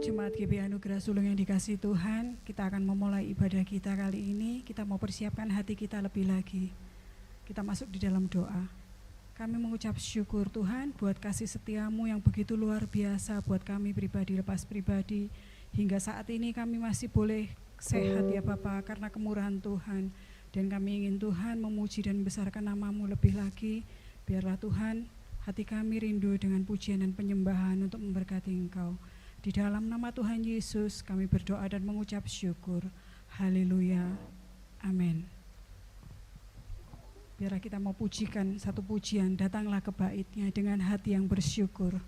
Jemaat GBI Anugerah Sulung yang dikasihi Tuhan, kita akan memulai ibadah kita kali ini. Kita mau persiapkan hati kita lebih lagi. Kita masuk di dalam doa. Kami mengucap syukur Tuhan buat kasih setiamu yang begitu luar biasa buat kami pribadi lepas pribadi. Hingga saat ini kami masih boleh sehat ya Bapa karena kemurahan Tuhan. Dan kami ingin Tuhan memuji dan membesarkan namamu lebih lagi. Biarlah Tuhan hati kami rindu dengan pujian dan penyembahan untuk memberkati Engkau. Di dalam nama Tuhan Yesus kami berdoa dan mengucap syukur. Haleluya. Amin. Biarlah kita mau pujikan satu pujian, datanglah ke bait-Nya dengan hati yang bersyukur.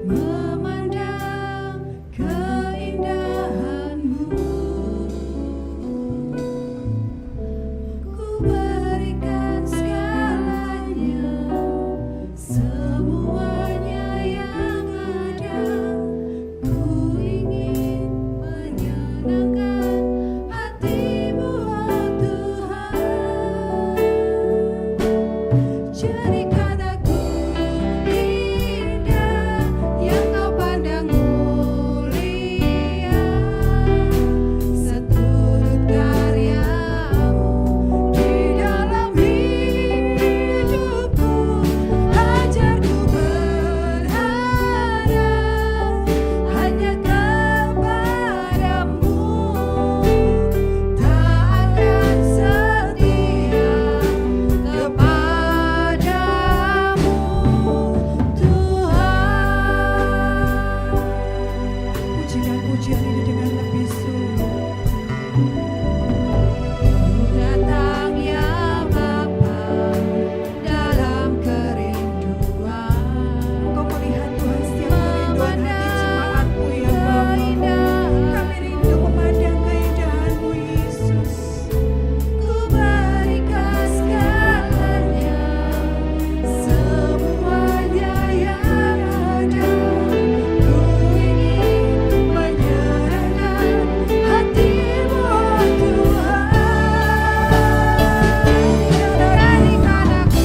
Memandang keindahan-Mu. sajikan pujian ini dengan lebih sungguh. Datang ya Bapa dalam kerinduan. Kau melihat Tuhan setiap kerinduan hati jemaat-Mu ya Bapa. Kami rindu memandang keindahan-Mu Yesus. Ku berikan segalanya, semuanya yang ada. Ku ingin menyerahkan hatimu Tuhan. Berikan aku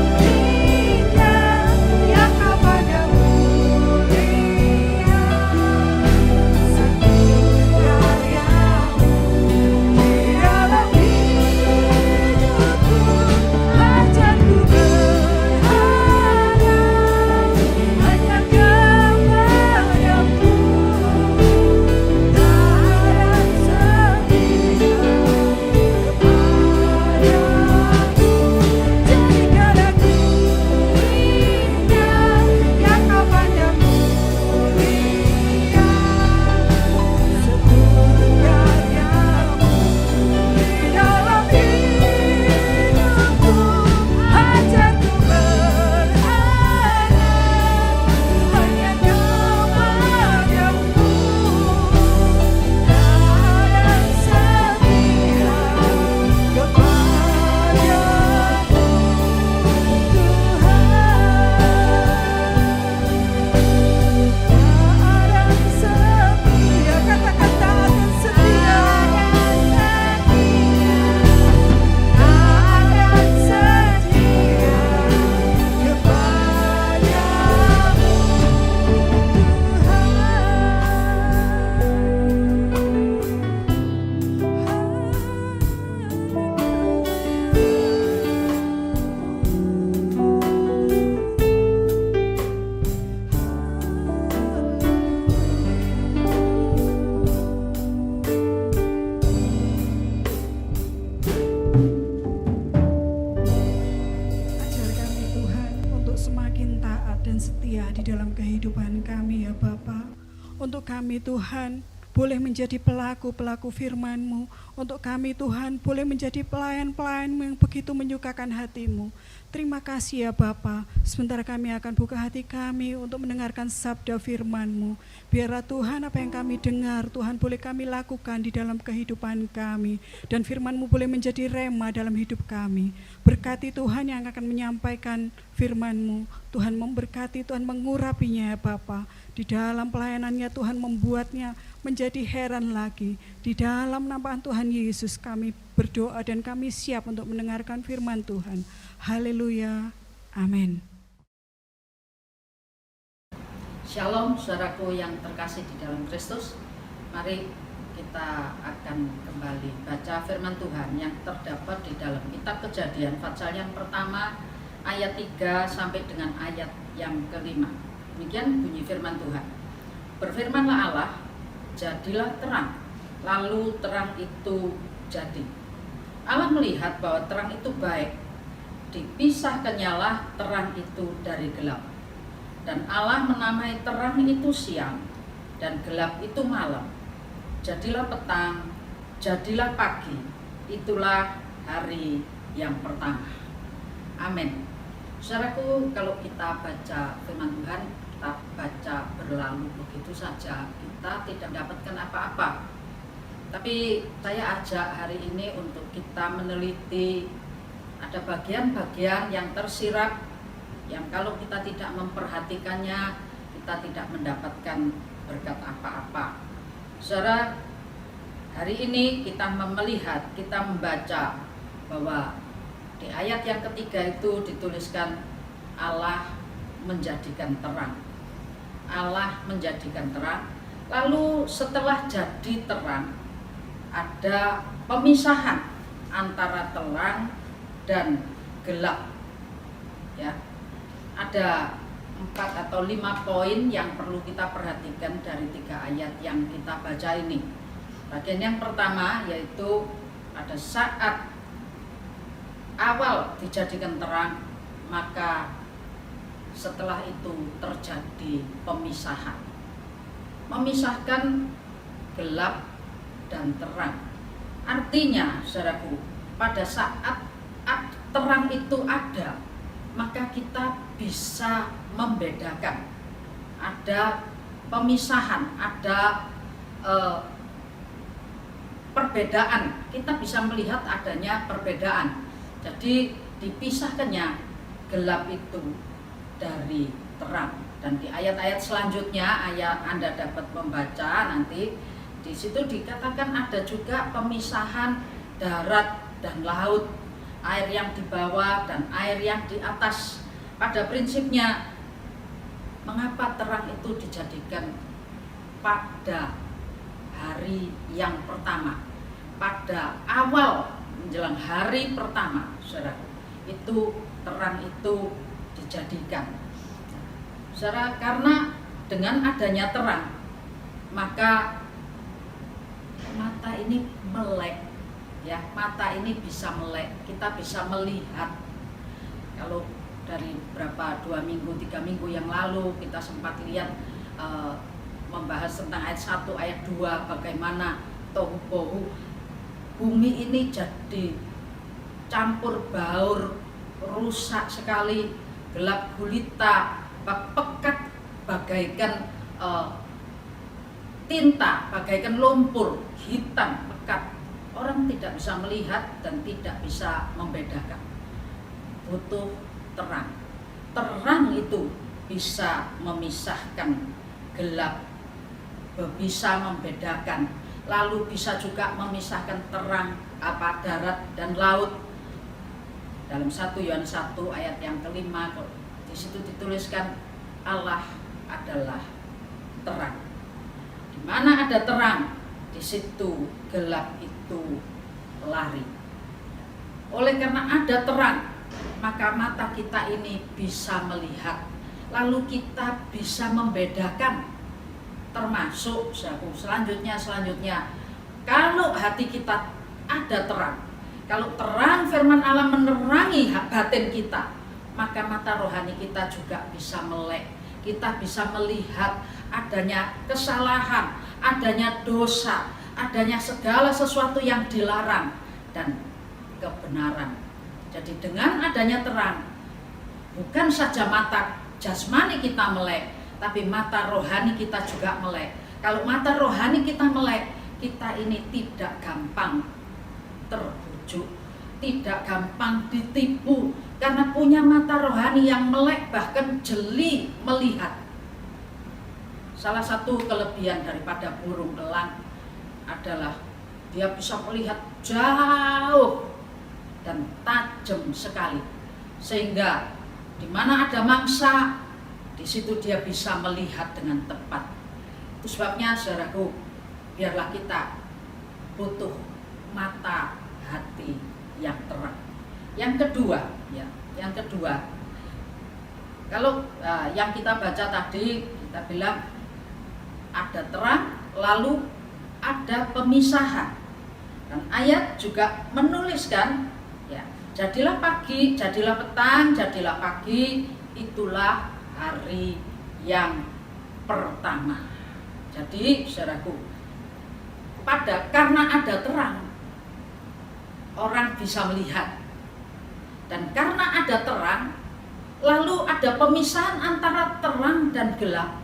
indah yang kepadamu mulia. Satu karyamu di dalam hidupku, hajatku berharap hanya kepadamu. Tak harap setia kepadamu. Jadikan aku indah yang kepadamu mulia. Seluruh karyamu di dalam hidupku, hajatku berharap hanya kepadamu. Tak harap setia kepadamu Tuhan. Katakan tak akan setia, tak akan setia kepadamu Ajar kami Tuhan untuk semakin taat dan setia di dalam kehidupan kami ya Bapa. Untuk kami Tuhan boleh menjadi pelaku-pelaku firman-Mu. Untuk kami Tuhan boleh menjadi pelayan-pelayan-Mu yang begitu menyukakan hati-Mu. Terima kasih ya Bapa. Sebentar kami akan buka hati kami untuk mendengarkan sabda firman-Mu. Biarlah Tuhan apa yang kami dengar, Tuhan boleh kami lakukan di dalam kehidupan kami. Dan firman-Mu boleh menjadi rema dalam hidup kami. Berkati Tuhan yang akan menyampaikan firman-Mu. Tuhan memberkati, Tuhan mengurapinya ya Bapa. Di dalam pelayanannya Tuhan membuatnya menjadi heran lagi. Di dalam nama Tuhan Yesus kami berdoa dan kami siap untuk mendengarkan firman Tuhan. Haleluya. Amin. Shalom saudaraku yang terkasih di dalam Kristus. Mari kita akan kembali baca firman Tuhan yang terdapat di dalam kitab Kejadian pasal yang pertama ayat 3 sampai dengan ayat yang kelima. Demikian bunyi firman Tuhan. Berfirmanlah Allah, jadilah terang. Lalu terang itu jadi. Allah melihat bahwa terang itu baik. Dipisahkannyalah terang itu dari gelap. Dan Allah menamai terang itu siang, dan gelap itu malam. Jadilah petang, jadilah pagi. Itulah hari yang pertama. Amin. Saudaraku, kalau kita baca firman Tuhan, kita baca berlalu begitu saja, kita tidak mendapatkan apa-apa. Tapi saya ajak hari ini untuk kita meneliti, ada bagian-bagian yang tersirat, yang kalau kita tidak memperhatikannya, kita tidak mendapatkan berkat apa-apa. Saudara, hari ini kita melihat, kita membaca bahwa di ayat yang ketiga itu dituliskan Allah menjadikan terang. Allah menjadikan terang. Lalu setelah jadi terang, ada pemisahan antara terang dan gelap. Ya. Ada 4 atau 5 poin yang perlu kita perhatikan dari 3 ayat yang kita baca ini. Bagian yang pertama yaitu pada saat awal dijadikan terang, maka setelah itu terjadi pemisahan. memisahkan gelap dan terang. Artinya, saudaraku, pada saat terang itu ada, maka kita bisa membedakan. Ada pemisahan, ada perbedaan. Kita bisa melihat adanya perbedaan. Jadi dipisahkannya gelap itu dari terang. Dan di ayat-ayat selanjutnya, Anda dapat membaca nanti, di situ dikatakan ada juga pemisahan darat dan laut, air yang di bawah dan air yang di atas. Pada prinsipnya, mengapa terang itu dijadikan pada hari yang pertama, pada awal menjelang hari pertama, saudara, itu terang itu dijadikan. Saudara, karena dengan adanya terang, maka mata ini melek, ya, mata ini bisa melek, kita bisa melihat. Kalau dari berapa 2 minggu, 3 minggu yang lalu kita sempat lihat membahas tentang ayat 1, ayat 2, bagaimana tohu bohu, bumi ini jadi campur baur, rusak sekali, gelap gulita, pekat, bagaikan tinta, bagaikan lumpur, hitam, pekat. Orang tidak bisa melihat dan tidak bisa membedakan. Butuh terang. Terang itu bisa memisahkan gelap, bisa membedakan, lalu bisa juga memisahkan terang, darat dan laut. Dalam 1 Yohanes 1 ayat yang kelima, di situ dituliskan Allah adalah terang. Di mana ada terang, di situ gelap itu lari. Oleh karena ada terang, maka mata kita ini bisa melihat, lalu kita bisa membedakan. Termasuk selanjutnya, kalau hati kita ada terang, kalau terang firman Allah menerangi batin kita, maka mata rohani kita juga bisa melek. Kita bisa melihat adanya kesalahan, adanya dosa, adanya segala sesuatu yang dilarang, dan kebenaran. Jadi dengan adanya terang, bukan saja mata jasmani kita melek, tapi mata rohani kita juga melek. Kalau mata rohani kita melek, kita ini tidak gampang terbujuk, tidak gampang ditipu, karena punya mata rohani yang melek, bahkan jeli melihat. Salah satu kelebihan daripada burung elang adalah dia bisa melihat jauh dan tajam sekali, sehingga di mana ada mangsa, di situ dia bisa melihat dengan tepat. Itu sebabnya, saudaraku, biarlah kita butuh mata hati yang terang. Yang kedua, kalau yang kita baca tadi, kita bilang ada terang, lalu ada pemisahan. Dan ayat juga menuliskan, ya, jadilah pagi, jadilah petang, jadilah pagi, itulah hari yang pertama. Jadi, saudaraku, karena ada terang, orang bisa melihat. Dan karena ada terang, lalu ada pemisahan antara terang dan gelap,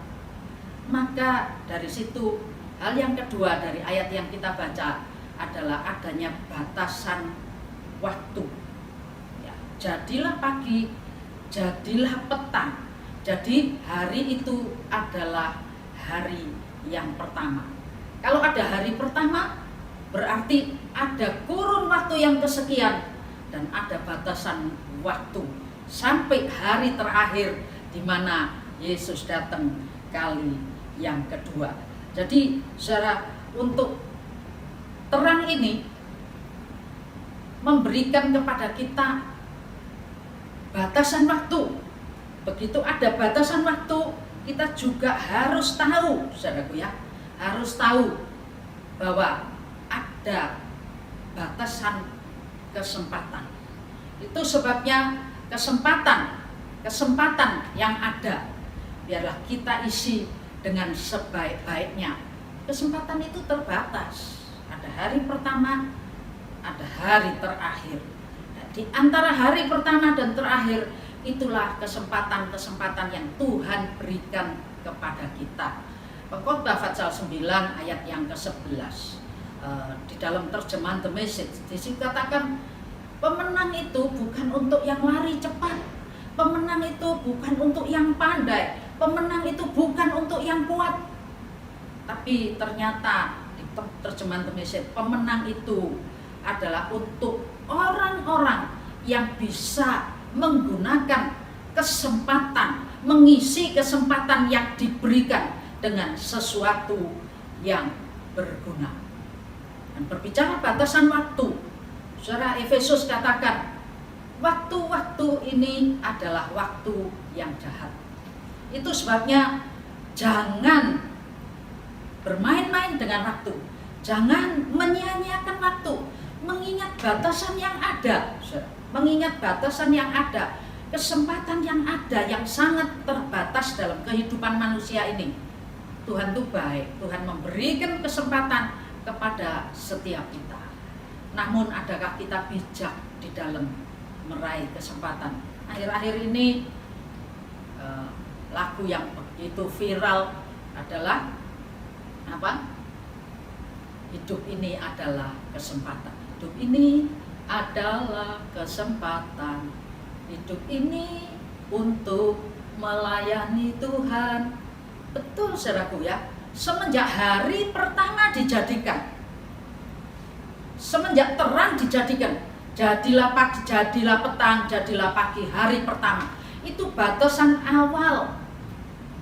maka dari situ hal yang kedua dari ayat yang kita baca adalah adanya batasan waktu. Ya, jadilah pagi, jadilah petang. Jadi hari itu adalah hari yang pertama. Kalau ada hari pertama, berarti ada kurun waktu yang kesekian dan ada batasan waktu sampai hari terakhir di mana Yesus datang kali yang kedua. Jadi, saudara, untuk terang ini memberikan kepada kita batasan waktu. Begitu ada batasan waktu, kita juga harus tahu, saudaraku, ya, harus tahu bahwa ada batasan kesempatan. Itu sebabnya kesempatan yang ada, biarlah kita isi dengan sebaik-baiknya. Kesempatan itu terbatas. Ada hari pertama, ada hari terakhir. Nah, di antara hari pertama dan terakhir, itulah kesempatan-kesempatan yang Tuhan berikan kepada kita. Pengkhotbah pasal 9 ayat yang ke-11. Di dalam terjemahan The Message dikatakan, pemenang itu bukan untuk yang lari cepat, pemenang itu bukan untuk yang pandai, pemenang itu bukan untuk yang kuat. Tapi ternyata di terjemahan The Message, pemenang itu adalah untuk orang-orang yang bisa menggunakan kesempatan, mengisi kesempatan yang diberikan dengan sesuatu yang berguna. Dan berbicara batasan waktu, Saudara, Efesus katakan, waktu-waktu ini adalah waktu yang jahat. Itu sebabnya jangan bermain-main dengan waktu, jangan menyia-nyiakan waktu, mengingat batasan yang ada, mengingat batasan yang ada, kesempatan yang ada yang sangat terbatas dalam kehidupan manusia ini. Tuhan itu baik, Tuhan memberikan kesempatan kepada setiap kita. Namun adakah kita bijak di dalam meraih kesempatan? Akhir-akhir ini lagu yang begitu viral adalah apa? Hidup ini adalah kesempatan. Hidup ini adalah kesempatan. Hidup ini untuk melayani Tuhan. Betul, saudaraku ya. Semenjak hari pertama dijadikan, semenjak terang dijadikan, jadilah pagi, jadilah petang, jadilah pagi, hari pertama. Itu batasan awal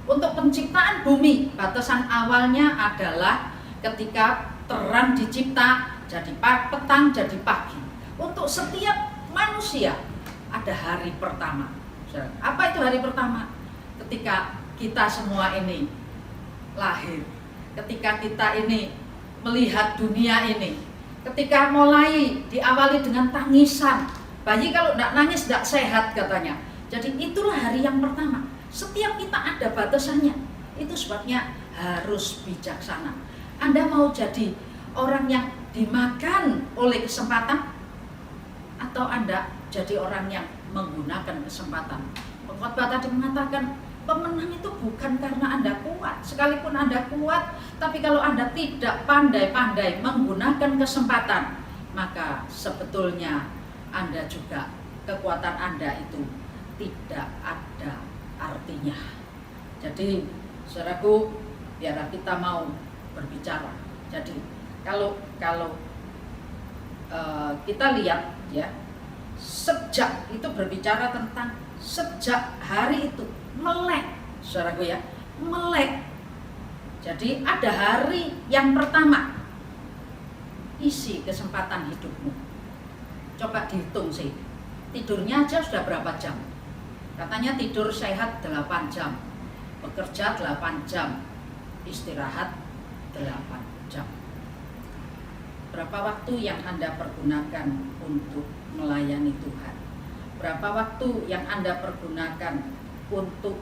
untuk penciptaan bumi. Batasan awalnya adalah ketika terang dicipta, jadi petang, jadi pagi. Untuk setiap manusia ada hari pertama. Apa itu hari pertama? Ketika kita semua ini lahir, ketika kita ini melihat dunia ini, ketika mulai diawali dengan tangisan. Bayi kalau tidak nangis tidak sehat katanya. Jadi itulah hari yang pertama. Setiap kita ada batasannya. Itu sebabnya harus bijaksana. Anda mau jadi orang yang dimakan oleh kesempatan, atau Anda jadi orang yang menggunakan kesempatan? Pengkhotbah tadi mengatakan, pemenang itu bukan karena Anda kuat. Sekalipun Anda kuat, tapi kalau Anda tidak pandai-pandai menggunakan kesempatan, maka sebetulnya Anda juga, kekuatan Anda itu tidak ada artinya. Jadi, saudaraku, biar kita mau berbicara. Jadi, kalau kita lihat ya, sejak itu berbicara tentang sejak hari itu melek, saudaraku ya, melek. Jadi ada hari yang pertama, isi kesempatan hidupmu. Coba dihitung sih, tidurnya aja sudah berapa jam? Katanya tidur sehat 8 jam, bekerja 8 jam, istirahat 8 jam. Berapa waktu yang Anda pergunakan untuk melayani Tuhan? Berapa waktu yang Anda pergunakan untuk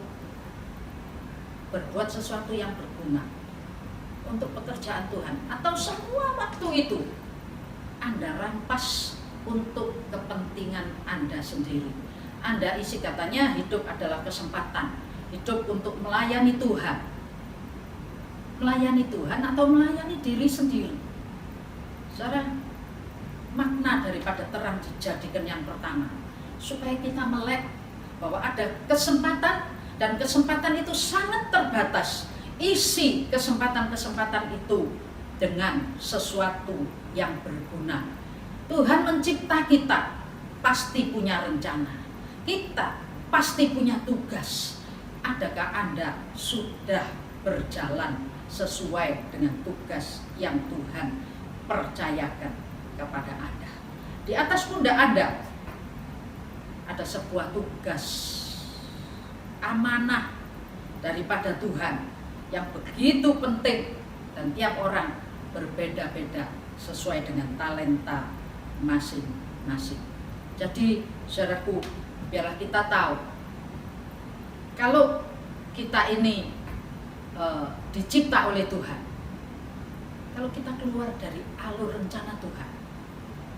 berbuat sesuatu yang berguna untuk pekerjaan Tuhan? Atau semua waktu itu Anda rampas untuk kepentingan Anda sendiri? Anda isi, katanya hidup adalah kesempatan, hidup untuk melayani Tuhan. Melayani Tuhan atau melayani diri sendiri? Saudara, makna daripada terang dijadikan yang pertama, supaya kita melek bahwa ada kesempatan, dan kesempatan itu sangat terbatas. Isi kesempatan-kesempatan itu dengan sesuatu yang berguna. Tuhan mencipta kita, pasti punya rencana. Kita pasti punya tugas. Adakah Anda sudah berjalan sesuai dengan tugas yang Tuhan percayakan kepada Anda? Di atas pundak Anda ada sebuah tugas, amanah daripada Tuhan yang begitu penting, dan tiap orang berbeda-beda sesuai dengan talenta masing-masing. Jadi, saudaraku, biarlah kita tahu, kalau kita ini dicipta oleh Tuhan. Kalau kita keluar dari alur rencana Tuhan,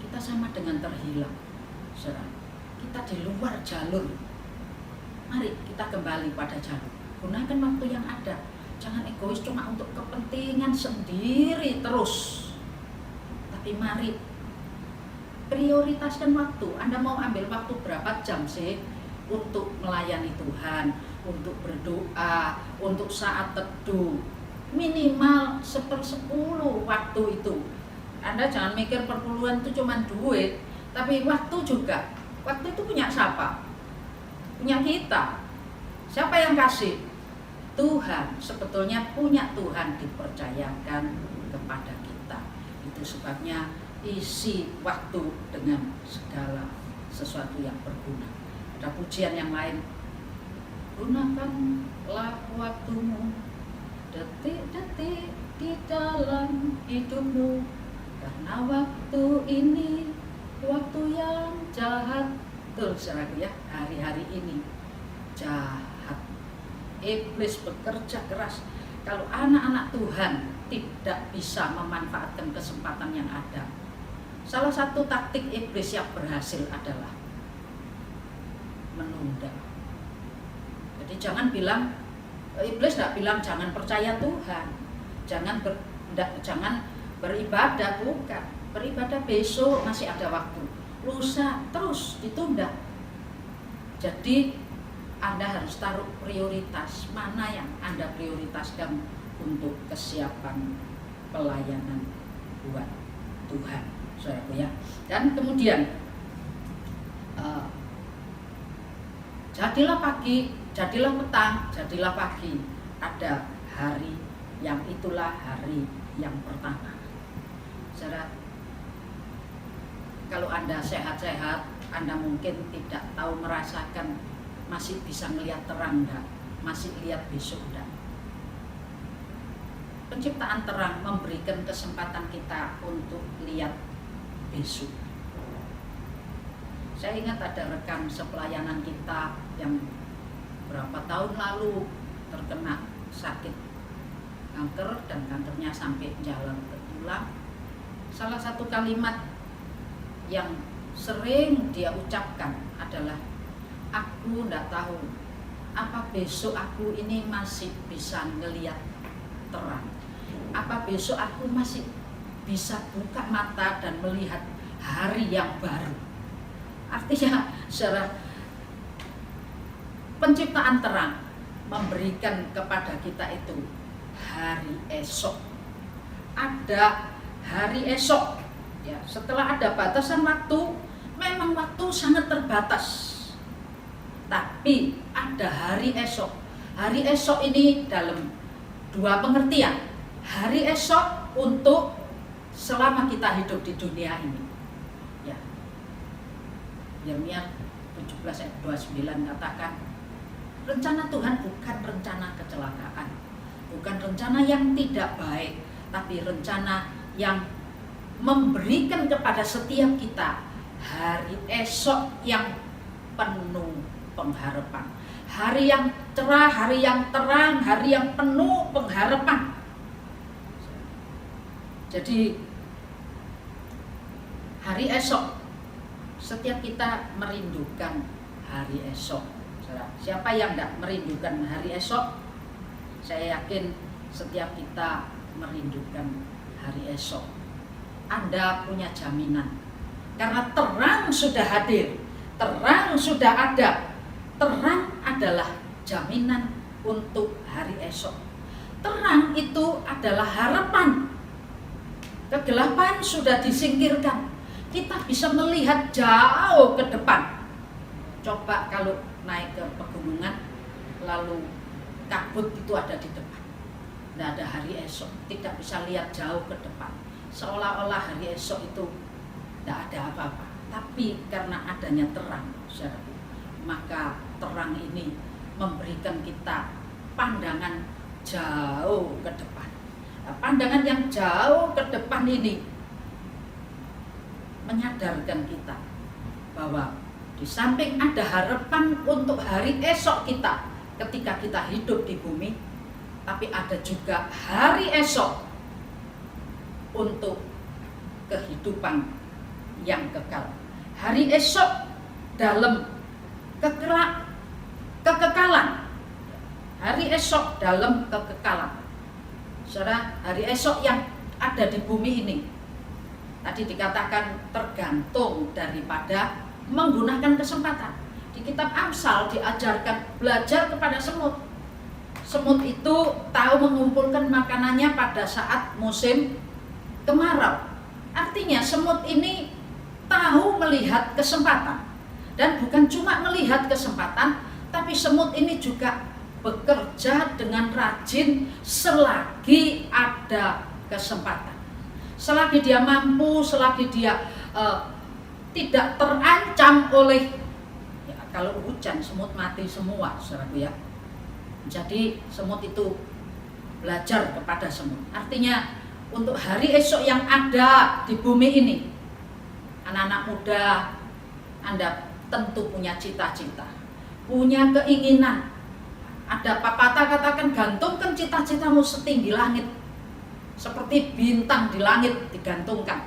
kita sama dengan terhilang. Saudara, kita di luar jalur. Mari kita kembali pada jalur. Gunakan waktu yang ada. Jangan egois cuma untuk kepentingan sendiri terus. Tapi mari prioritaskan waktu. Anda mau ambil waktu berapa jam sih untuk melayani Tuhan, untuk berdoa, untuk saat teduh? Minimal 1/10 waktu itu. Anda jangan mikir perpuluhan itu cuma duit, tapi waktu juga. Waktu itu punya siapa? Punya kita. Siapa yang kasih? Tuhan. Sebetulnya punya Tuhan dipercayakan kepada kita. Itu sebabnya isi waktu dengan segala sesuatu yang berguna. Ada pujian yang lain. Gunakanlah waktumu, detik-detik di dalam hidupmu, karena waktu ini waktu yang jahat. Betul saudaraku ya, hari-hari ini jahat. Iblis bekerja keras. Kalau anak-anak Tuhan tidak bisa memanfaatkan kesempatan yang ada, salah satu taktik iblis yang berhasil adalah menunda. Jadi jangan bilang, iblis tidak bilang jangan percaya Tuhan, jangan beribadah, bukan. Beribadah besok masih ada waktu, lusa terus ditunda. Jadi Anda harus taruh prioritas, mana yang Anda prioritaskan untuk kesiapan pelayanan buat Tuhan, saudaraku ya. Dan kemudian jadilah pagi, jadilah petang, jadilah pagi. Ada hari yang itulah hari yang pertama. Saudara, kalau Anda sehat-sehat, Anda mungkin tidak tahu merasakan masih bisa melihat terang enggak, masih lihat besok enggak. Penciptaan terang memberikan kesempatan kita untuk lihat besok. Saya ingat ada rekan sepelayanan kita yang berapa tahun lalu terkena sakit kanker dan kankernya sampai jalan ke tulang. Salah satu kalimat yang sering dia ucapkan adalah, aku tidak tahu apa besok aku ini masih bisa ngelihat terang, apa besok aku masih bisa buka mata dan melihat hari yang baru. Artinya secara penciptaan terang memberikan kepada kita itu hari esok. Ada hari esok ya, setelah ada batasan waktu, memang waktu sangat terbatas. Tapi ada hari esok. Hari esok ini dalam dua pengertian. Hari esok untuk selama kita hidup di dunia ini. Ya. Yeremia 17 ayat 29 katakan, rencana Tuhan bukan rencana kecelakaan, bukan rencana yang tidak baik, tapi rencana yang memberikan kepada setiap kita hari esok yang penuh pengharapan, hari yang cerah, hari yang terang, hari yang penuh pengharapan. Jadi hari esok, setiap kita merindukan hari esok. Siapa yang tidak merindukan hari esok? Saya yakin setiap kita merindukan hari esok. Anda punya jaminan, karena terang sudah hadir, terang sudah ada. Terang adalah jaminan untuk hari esok. Terang itu adalah harapan. Kegelapan sudah disingkirkan. Kita bisa melihat jauh ke depan. Coba kalau naik ke pegunungan, lalu kabut itu ada di depan. Tidak ada hari esok, tidak bisa lihat jauh ke depan. Seolah-olah hari esok itu tidak ada apa-apa. Tapi karena adanya terang, saudara, maka terang ini memberikan kita pandangan jauh ke depan. Nah, pandangan yang jauh ke depan ini menyadarkan kita bahwa di samping ada harapan untuk hari esok kita ketika kita hidup di bumi, tapi ada juga hari esok untuk kehidupan yang kekal. Hari esok dalam kekekalan. Hari esok dalam kekekalan. Saudara, hari esok yang ada di bumi ini tadi dikatakan tergantung daripada menggunakan kesempatan. Di kitab Amsal diajarkan belajar kepada semut. Semut itu tahu mengumpulkan makanannya pada saat musim kemarau. Artinya semut ini tahu melihat kesempatan. Dan bukan cuma melihat kesempatan, tapi semut ini juga bekerja dengan rajin selagi ada kesempatan. Selagi dia mampu, selagi dia tidak terancam oleh, ya, kalau hujan semut mati semua, saudaraku ya. Jadi semut itu belajar kepada semut. Artinya untuk hari esok yang ada di bumi ini, anak-anak muda, Anda tentu punya cita-cita, punya keinginan. Ada pepatah katakan, gantungkan cita-citamu setinggi langit, seperti bintang di langit digantungkan.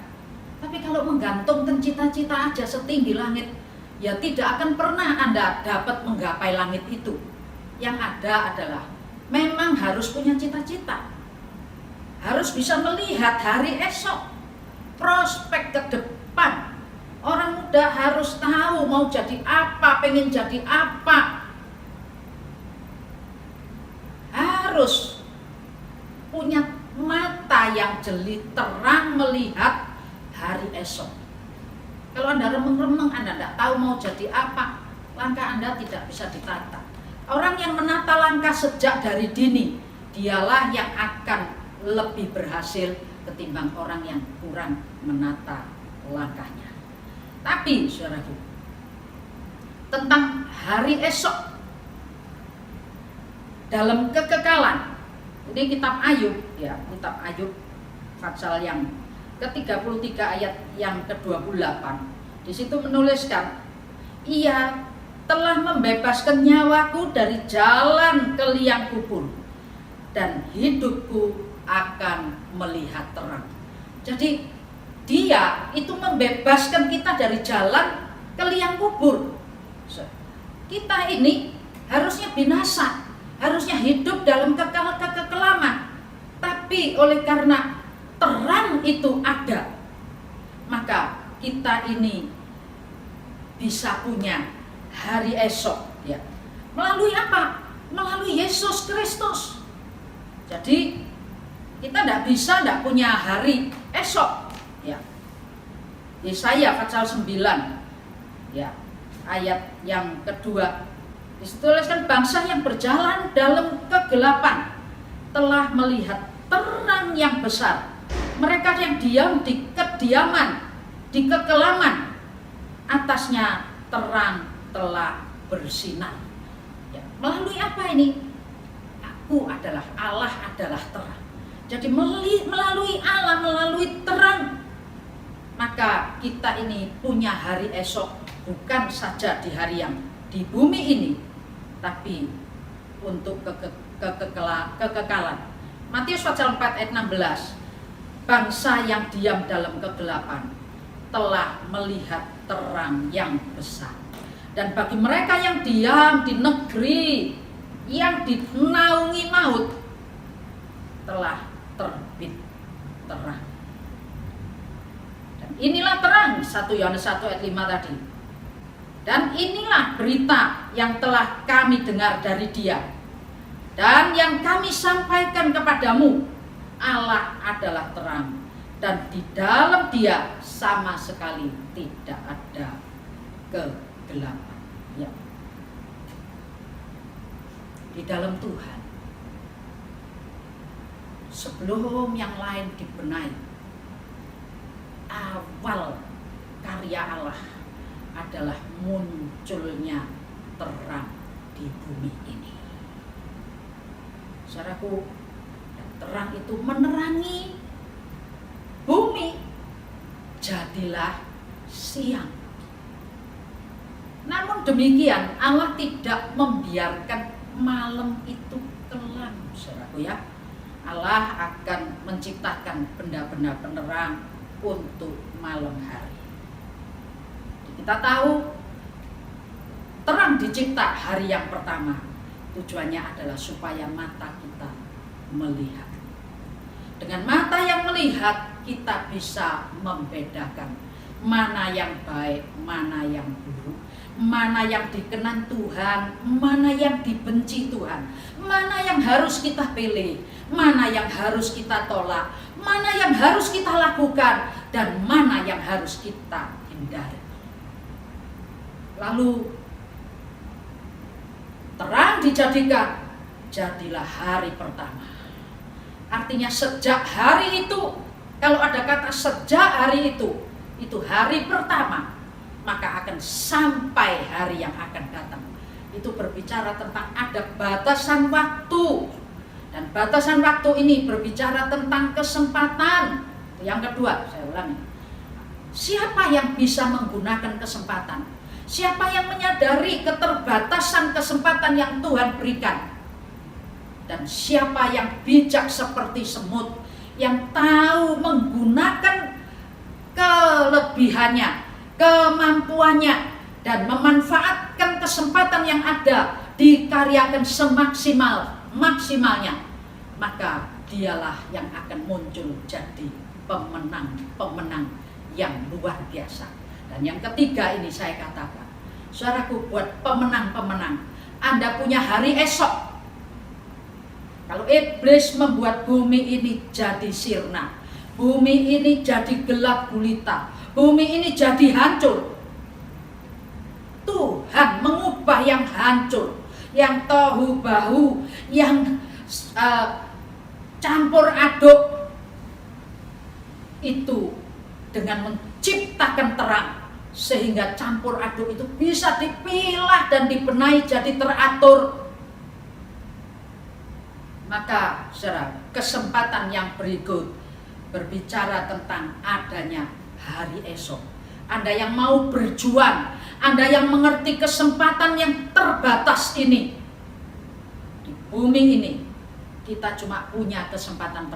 Tapi kalau menggantungkan cita-cita aja setinggi langit, ya tidak akan pernah Anda dapat menggapai langit itu. Yang ada adalah memang harus punya cita-cita, harus bisa melihat hari esok, prospek ke depan. Orang muda harus tahu mau jadi apa, pengen jadi apa. Harus punya mata yang jeli terang melihat hari esok. Kalau Anda remeng-remeng, Anda tidak tahu mau jadi apa, langkah Anda tidak bisa ditata. Orang yang menata langkah sejak dari dini, dialah yang akan lebih berhasil ketimbang orang yang kurang menata langkahnya. Tapi saudaraku, tentang hari esok dalam kekekalan, ini kitab Ayub, ya, kitab Ayub pasal yang ke-33 ayat yang ke-28. Di situ menuliskan, ia telah membebaskan nyawaku dari jalan ke liang kubur, dan hidupku akan melihat terang. Jadi dia itu membebaskan kita dari jalan ke liang kubur. Kita ini harusnya binasa, harusnya hidup dalam kekelaman. Tapi oleh karena terang itu ada, maka kita ini bisa punya hari esok, ya. Melalui apa? Melalui Yesus Kristus. Jadi kita tidak punya hari esok, ya. Yesaya pasal 9, ya, ayat yang kedua, dituliskan, bangsa yang berjalan dalam kegelapan telah melihat terang yang besar. Mereka yang diam di kediaman, di kekelaman, atasnya terang telah bersinar. Ya, melalui apa ini? Aku adalah Allah, adalah terang. Jadi melalui Allah, melalui terang, maka kita ini punya hari esok, bukan saja di hari yang di bumi ini, tapi untuk kekekalan. Matius pasal 4 ayat 16. Bangsa yang diam dalam kegelapan telah melihat terang yang besar. Dan bagi mereka yang diam di negeri yang dinaungi maut, telah terbit terang. Dan inilah terang, 1 Yohanes 1 ayat 5 tadi. Dan inilah berita yang telah kami dengar dari Dia, dan yang kami sampaikan kepadamu. Allah adalah terang, dan di dalam Dia sama sekali tidak ada kegelapan. Ya. Di dalam Tuhan, sebelum yang lain dibenahi, awal karya Allah adalah munculnya terang di bumi ini. Saudaraku, terang itu menerangi bumi, jadilah siang. Namun demikian, Allah tidak membiarkan malam itu kelam. saudaraku ya. Allah akan menciptakan benda-benda penerang untuk malam hari. Kita tahu terang dicipta hari yang pertama. Tujuannya adalah supaya mata kita melihat. Dengan mata yang melihat, kita bisa membedakan mana yang baik, mana yang buruk, mana yang dikenan Tuhan, mana yang dibenci Tuhan, mana yang harus kita pilih, mana yang harus kita tolak, mana yang harus kita lakukan, dan mana yang harus kita hindari. Lalu terang dijadikan, jadilah hari pertama. Artinya sejak hari itu, kalau ada kata sejak hari itu hari pertama, maka akan sampai hari yang akan datang. Itu berbicara tentang ada batasan waktu. Dan batasan waktu ini berbicara tentang kesempatan. Yang kedua, saya ulangi. Siapa yang bisa menggunakan kesempatan? Siapa yang menyadari keterbatasan kesempatan yang Tuhan berikan? Dan siapa yang bijak seperti semut, yang tahu menggunakan kelebihannya, kemampuannya, dan memanfaatkan kesempatan yang ada, dikaryakan semaksimalnya, maka dialah yang akan muncul jadi pemenang yang luar biasa. Dan yang ketiga ini saya katakan, saudaraku, buat pemenang-pemenang, Anda punya hari esok. Kalau iblis membuat bumi ini jadi sirna, bumi ini jadi gelap gulita, bumi ini jadi hancur, Tuhan mengubah yang hancur, yang tohu bahu, yang campur aduk itu dengan menciptakan terang, sehingga campur aduk itu bisa dipilah dan dibenahi jadi teratur. Maka saudara, kesempatan yang berikut berbicara tentang adanya hari esok. Anda yang mau berjuang, Anda yang mengerti kesempatan yang terbatas ini. Di bumi ini kita cuma punya kesempatan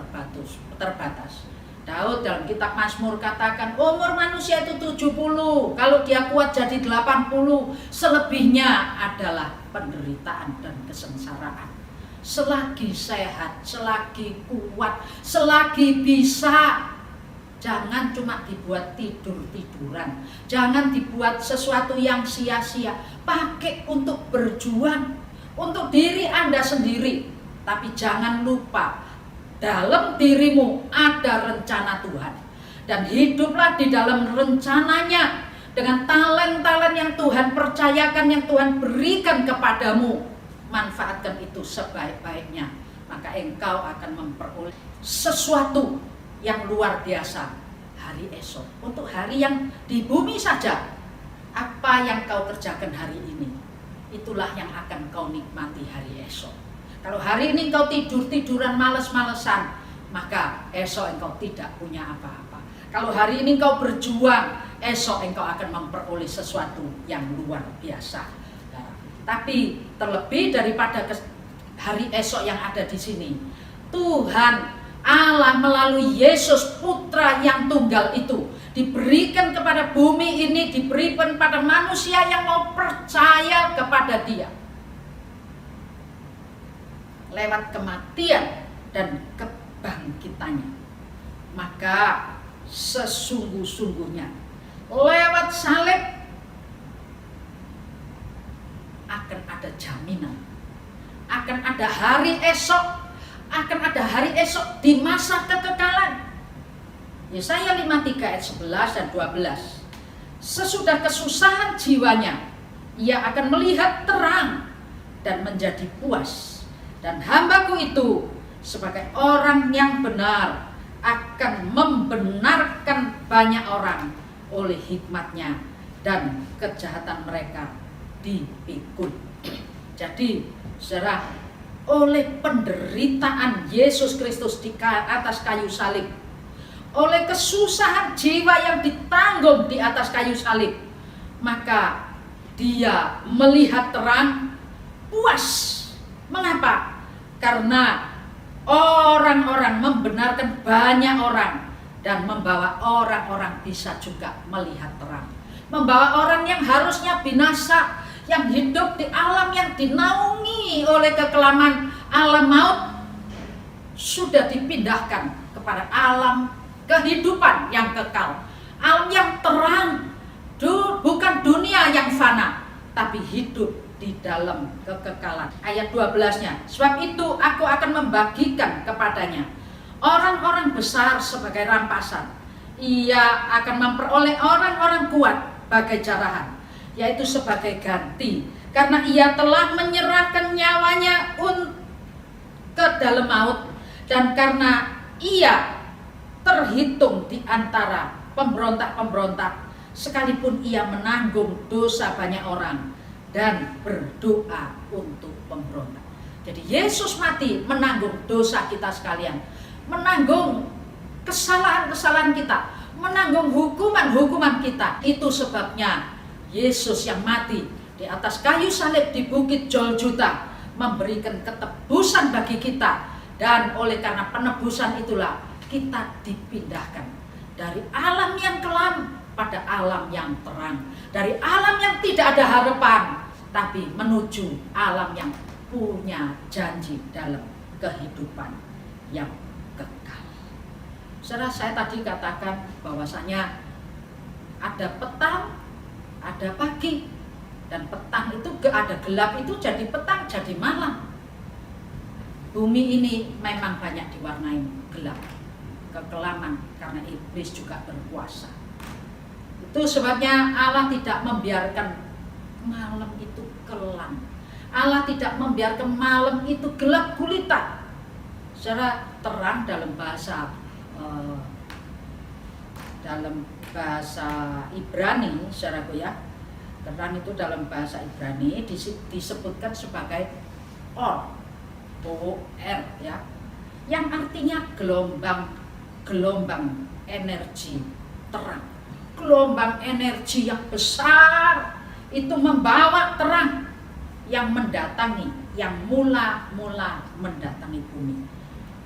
terbatas. Daud dalam kitab Mazmur katakan, umur manusia itu 70, kalau dia kuat jadi 80, selebihnya adalah penderitaan dan kesengsaraan. Selagi sehat, selagi kuat, selagi bisa, jangan cuma dibuat tidur-tiduran, jangan dibuat sesuatu yang sia-sia. Pakai untuk berjuang, untuk diri Anda sendiri. Tapi jangan lupa, dalam dirimu ada rencana Tuhan. Dan hiduplah di dalam rencananya, dengan talent-talent yang Tuhan percayakan, yang Tuhan berikan kepadamu. Manfaatkan itu sebaik-baiknya, maka engkau akan memperoleh sesuatu yang luar biasa hari esok. Untuk hari yang di bumi saja, apa yang kau kerjakan hari ini, itulah yang akan kau nikmati hari esok. Kalau hari ini kau tidur-tiduran, males-malesan, maka esok engkau tidak punya apa-apa. Kalau hari ini kau berjuang, esok engkau akan memperoleh sesuatu yang luar biasa. Tapi terlebih daripada hari esok yang ada di sini, Tuhan Allah melalui Yesus Putra yang tunggal itu diberikan kepada bumi ini, diberikan pada manusia yang mau percaya kepada Dia. Lewat kematian dan kebangkitannya, maka sesungguh-sungguhnya lewat salib akan ada jaminan, akan ada hari esok, akan ada hari esok di masa kekekalan. Yesaya 53 ayat 11 dan 12. Sesudah kesusahan jiwanya, ia akan melihat terang dan menjadi puas. Dan hambaku itu sebagai orang yang benar akan membenarkan banyak orang oleh hikmatnya, dan kejahatan mereka dipikul. Jadi, saudara, oleh penderitaan Yesus Kristus di atas kayu salib, oleh kesusahan jiwa yang ditanggung di atas kayu salib, maka Dia melihat terang, puas. Mengapa? Karena orang-orang, membenarkan banyak orang, dan membawa orang-orang bisa juga melihat terang. Membawa orang yang harusnya binasa, yang hidup di alam yang dinaungi oleh kekelaman alam maut, sudah dipindahkan kepada alam kehidupan yang kekal, alam yang terang, bukan dunia yang fana, tapi hidup di dalam kekekalan. Ayat 12-nya, sebab itu aku akan membagikan kepadanya orang-orang besar sebagai rampasan. Ia akan memperoleh orang-orang kuat bagai jarahan, yaitu sebagai ganti, karena ia telah menyerahkan nyawanya ke dalam maut, dan karena ia terhitung di antara pemberontak-pemberontak, sekalipun ia menanggung dosa banyak orang dan berdoa untuk pemberontak. Jadi Yesus mati menanggung dosa kita sekalian, menanggung kesalahan-kesalahan kita, menanggung hukuman-hukuman kita. Itu sebabnya Yesus yang mati di atas kayu salib di Bukit Golgota memberikan ketebusan bagi kita, dan oleh karena penebusan itulah kita dipindahkan dari alam yang kelam pada alam yang terang, dari alam yang tidak ada harapan, tapi menuju alam yang punya janji dalam kehidupan yang kekal. Saudara, saya tadi katakan bahwasanya ada petang, ada pagi, dan petang itu ada gelap itu jadi petang, jadi malam. Bumi ini memang banyak diwarnai gelap, kekelaman, karena iblis juga berkuasa. Itu sebabnya Allah tidak membiarkan malam itu kelam. Allah tidak membiarkan malam itu gelap gulita. Secara terang dalam bahasa Ibrani, saudaraku ya. Terang itu dalam bahasa Ibrani disebutkan sebagai or ya, yang artinya gelombang energi terang. Gelombang energi yang besar itu membawa terang yang mendatangi, yang mula-mula mendatangi bumi.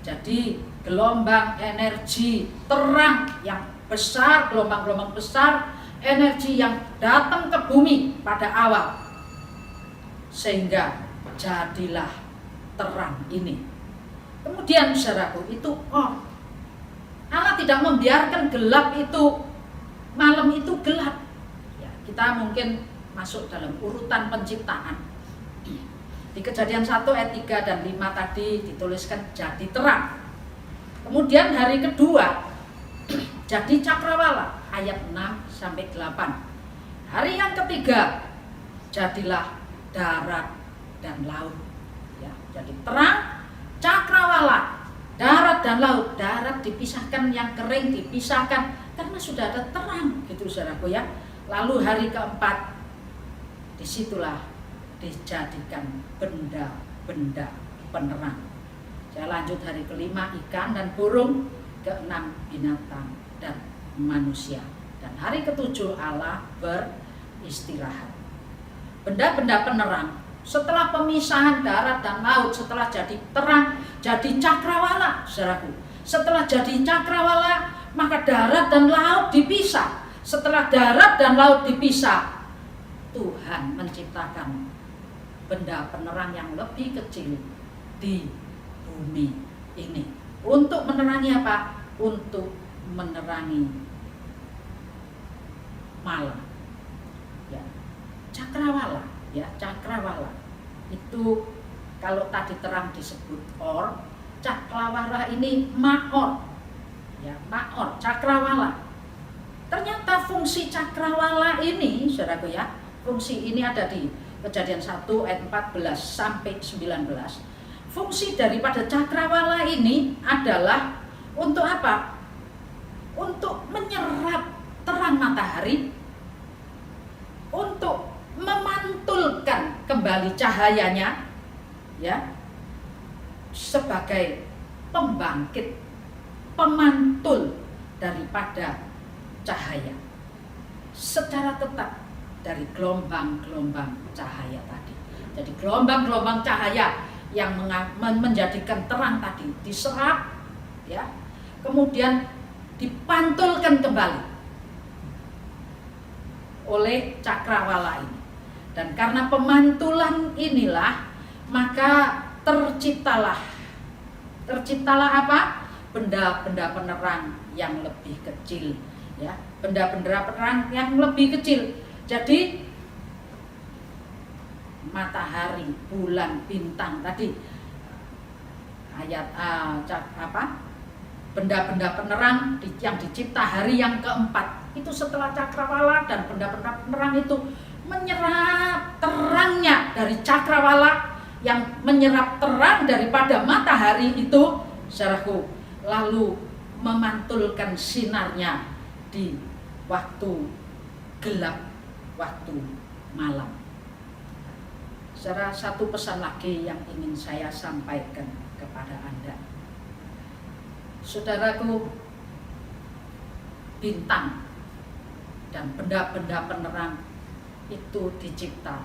Jadi gelombang energi terang yang besar, gelombang-gelombang besar, energi yang datang ke bumi pada awal, sehingga jadilah terang ini. Kemudian saudaraku, itu Allah tidak membiarkan gelap itu, malam itu gelap ya. Kita mungkin masuk dalam urutan penciptaan. Di Kejadian 1 ayat 3 dan 5 tadi dituliskan jadi terang. Kemudian hari kedua jadi cakrawala, ayat 6 sampai 8. Hari yang ketiga jadilah darat dan laut ya. Jadi terang, cakrawala, darat dan laut. Darat dipisahkan, yang kering dipisahkan karena sudah ada terang gitu saudaraku ya. Lalu hari keempat disitulah dijadikan benda-benda penerang. Saya lanjut hari kelima, ikan dan burung, keenam binatang dan manusia, dan hari ketujuh Allah beristirahat. Benda-benda penerang setelah pemisahan darat dan laut, setelah jadi terang, jadi cakrawala saudaraku. Setelah jadi cakrawala, maka darat dan laut dipisah. Setelah darat dan laut dipisah, Tuhan menciptakan benda penerang yang lebih kecil di bumi ini. Untuk menerangi apa? Untuk menerangi malam. Ya, cakrawala, ya, cakrawala. Itu kalau tadi terang disebut or, cakrawala ini maor. Ya, maor, cakrawala. Ternyata fungsi cakrawala ini, saudaraku ya, fungsi ini ada di Kejadian 1 ayat 14 sampai 19. Fungsi daripada cakrawala ini adalah untuk apa? Untuk menyerap terang matahari, untuk memantulkan kembali cahayanya ya, sebagai pembangkit, pemantul daripada cahaya secara tetap dari gelombang-gelombang cahaya tadi. Jadi gelombang-gelombang cahaya yang menjadikan terang tadi diserap, ya, kemudian dipantulkan kembali oleh cakrawala ini. Dan karena pemantulan inilah maka terciptalah apa? Benda-benda penerang yang lebih kecil, ya, benda-benda penerang yang lebih kecil. Jadi matahari, bulan, bintang tadi ayat benda-benda penerang yang dicipta hari yang keempat itu setelah cakrawala, dan benda-benda penerang itu menyerap terangnya dari cakrawala yang menyerap terang daripada matahari itu, saudaraku, lalu memantulkan sinarnya di waktu gelap, waktu malam. Saudara, satu pesan lagi yang ingin saya sampaikan kepada Anda. Saudaraku, bintang dan benda-benda penerang itu dicipta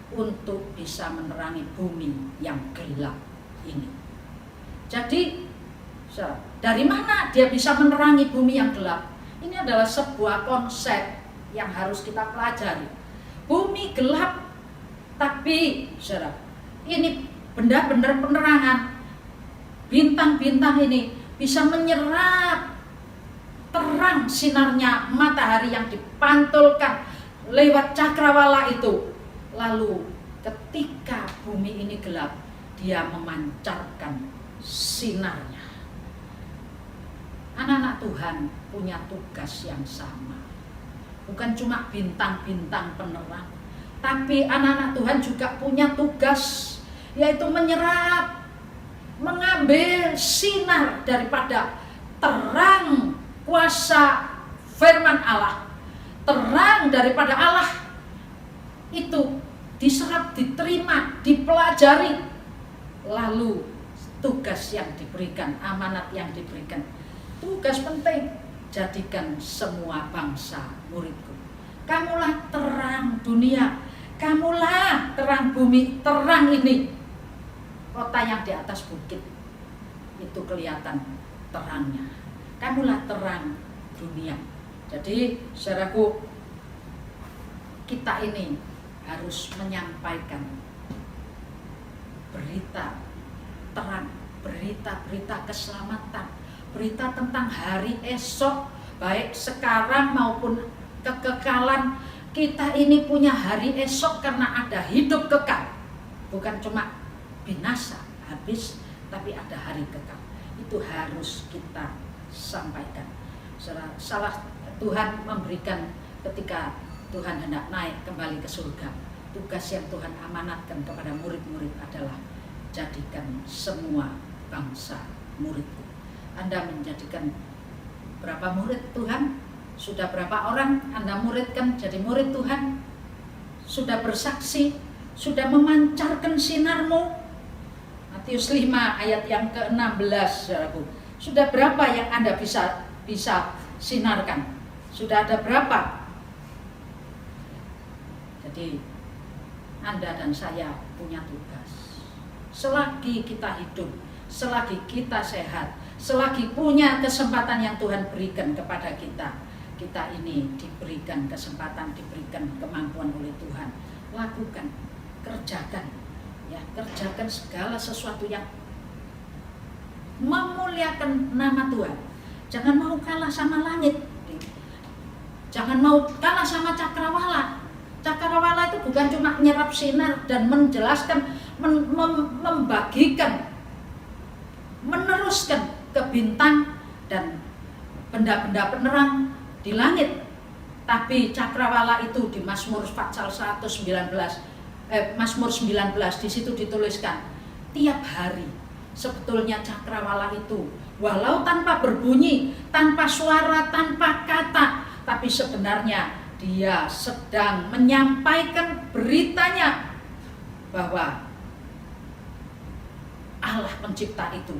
untuk bisa menerangi bumi yang gelap ini. Jadi, dari mana dia bisa menerangi bumi yang gelap? Ini adalah sebuah konsep yang harus kita pelajari. Bumi gelap, tapi saudara, ini benda-benda penerangan, bintang-bintang ini bisa menyerap terang sinarnya matahari yang dipantulkan lewat cakrawala itu. Lalu ketika bumi ini gelap, dia memancarkan sinarnya. Anak-anak Tuhan punya tugas yang sama. Bukan cuma bintang-bintang penerang, tapi anak-anak Tuhan juga punya tugas, yaitu menyerap, mengambil sinar daripada terang kuasa firman Allah. Terang daripada Allah itu diserap, diterima, dipelajari. Lalu tugas yang diberikan, amanat yang diberikan, tugas penting, jadikan semua bangsa muridku. Kamulah terang dunia, kamulah terang bumi, terang ini. Kota yang di atas bukit itu kelihatan terangnya. Kamulah terang dunia. Jadi, saudaraku, kita ini harus menyampaikan berita terang, berita-berita keselamatan, berita tentang hari esok, baik sekarang maupun kekekalan. Kita ini punya hari esok karena ada hidup kekal, bukan cuma binasa, habis, tapi ada hari kekal. Itu harus kita sampaikan. Salah Tuhan memberikan ketika Tuhan hendak naik kembali ke surga, tugas yang Tuhan amanatkan kepada murid-murid adalah jadikan semua bangsa muridku. Anda menjadikan berapa murid Tuhan? Sudah berapa orang Anda muridkan jadi murid Tuhan? Sudah bersaksi? Sudah memancarkan sinarmu? Matius 5 ayat yang ke-16, saudaraku. Sudah berapa yang Anda bisa sinarkan? Sudah ada berapa? Jadi Anda dan saya punya tugas. Selagi kita hidup, selagi kita sehat, selagi punya kesempatan yang Tuhan berikan kepada kita, kita ini diberikan kesempatan, diberikan kemampuan oleh Tuhan. Lakukan, kerjakan, ya, kerjakan segala sesuatu yang memuliakan nama Tuhan. Jangan mau kalah sama langit, jangan mau kalah sama cakrawala. Cakrawala itu bukan cuma menyerap sinar dan menjelaskan, membagikan, meneruskan ke bintang dan benda-benda penerang di langit. Tapi cakrawala itu di Mazmur pasal 119, Mazmur 19 di situ dituliskan, tiap hari sebetulnya cakrawala itu walau tanpa berbunyi, tanpa suara, tanpa kata, tapi sebenarnya dia sedang menyampaikan beritanya bahwa Allah pencipta itu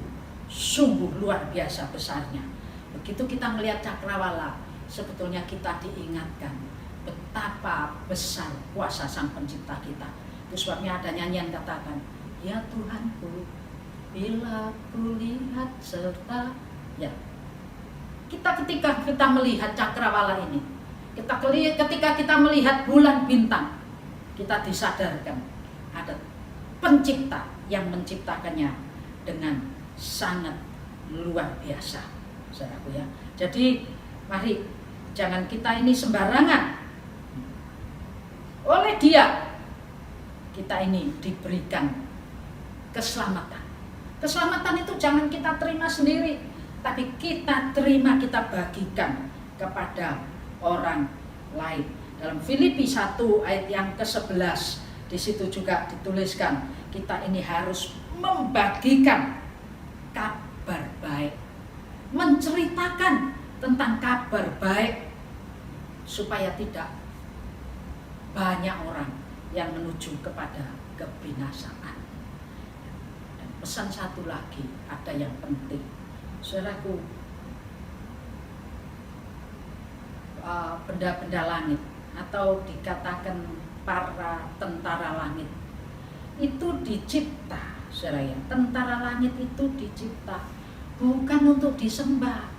sungguh luar biasa besarnya. Begitu kita melihat cakrawala, sebetulnya kita diingatkan betapa besar kuasa Sang Pencipta kita. Itu sebabnya ada nyanyian katakan, ya Tuhanku, bila kulihat serta ya. Ketika kita melihat cakrawala ini, ketika kita melihat bulan bintang, kita disadarkan ada pencipta yang menciptakannya dengan sangat luar biasa, saudaraku ya. Jadi mari jangan kita ini sembarangan. Oleh Dia kita ini diberikan keselamatan. Keselamatan itu jangan kita terima sendiri, tapi kita terima, kita bagikan kepada orang lain. Dalam Filipi 1 ayat yang ke-11, di situ juga dituliskan kita ini harus membagikan kabar baik, menceritakan tentang kabar baik supaya tidak banyak orang yang menuju kepada kebinasaan. Dan pesan satu lagi ada yang penting, saudaraku, benda-benda langit atau dikatakan para tentara langit itu dicipta, saudara ya. Tentara langit itu dicipta bukan untuk disembah.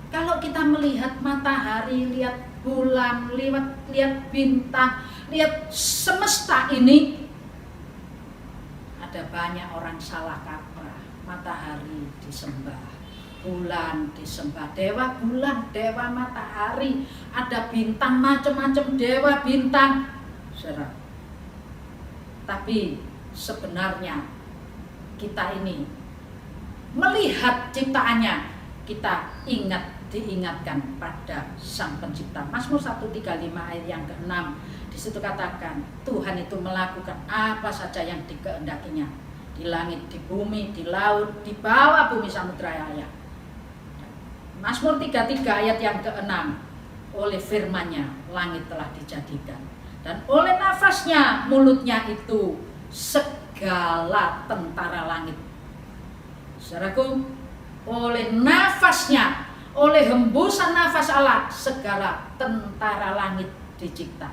Kalau kita melihat matahari, lihat bulan, lihat bintang, lihat semesta ini, ada banyak orang salah kaprah. Matahari disembah, bulan disembah, dewa bulan, dewa matahari, ada bintang, macam-macam dewa bintang, saudara. Tapi sebenarnya kita ini melihat ciptaannya, kita diingatkan pada Sang Pencipta. Mazmur 135 ayat yang ke-6, di situ katakan Tuhan itu melakukan apa saja yang dikehendakinya, di langit, di bumi, di laut, di bawah bumi samudra raya. Mazmur 33 ayat yang ke-6, oleh firman-Nya langit telah dijadikan, dan oleh nafasnya, mulutnya itu segala tentara langit. Saudaraku, oleh nafasnya, oleh hembusan nafas Allah, segala tentara langit dicipta.